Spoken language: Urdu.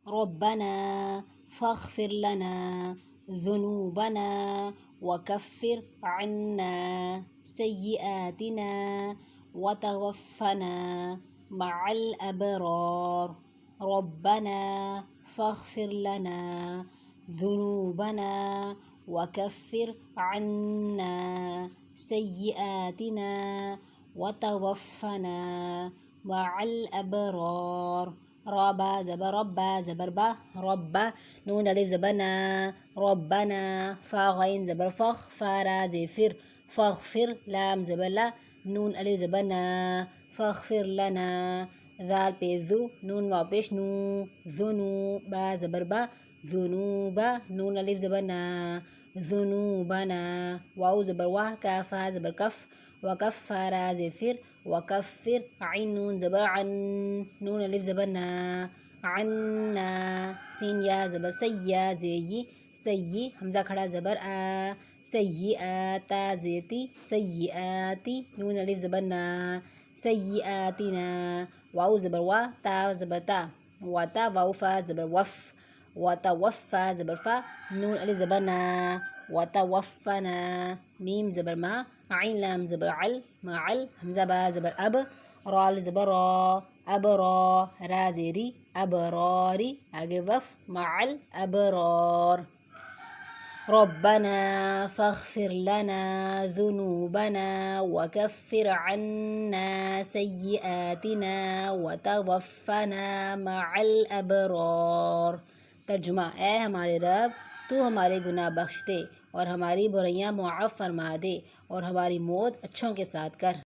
ربنا فاغفر لنا ذنوبنا وكفر عنا سيئاتنا وتوفنا مع الأبرار. ربنا فاغفر لنا ذنوبنا وكفر عنا سيئاتنا وتوفنا مع الأبرار. ربا زبر ربا زبر با ربا نون الف زبنا ربنا فا غين زبر فخ فارا زفر فاغفر لام زبر لا نون الف زبنا فاغفر لنا ذال بيذو نون واو پیش نو ذنو با زبر با ذنوبا نون الف زبنا ذنوبنا واو زبر واه كافا زبر كف وكفر زفر وكفر عين نون زبر عن نون الف زبنا عنا سين يا زبر سيا زي سي حمزة کھڑا زبر آ سيئات زيتي سيئاتي نون الف زبنا سيئاتنا واو زبر وا تا زبر تا وتا واو فا زبر وف وتوفى زبر فا نون الف زبنا وتوفنا ميم زبر ما عين لام زبر عل معل حمزة با زبر أب رال زبر را أبرا را زيري أبراري آگے وف مع الأبرار. ربنا فاغفر لنا ذنوبنا وكفر عنا سيئاتنا وتوفنا مع الأبرار. ترجمہ: اے ہمارے رب، تو ہمارے گناہ بخش دے اور ہماری برائیاں معاف فرما دے اور ہماری موت اچھوں کے ساتھ کر۔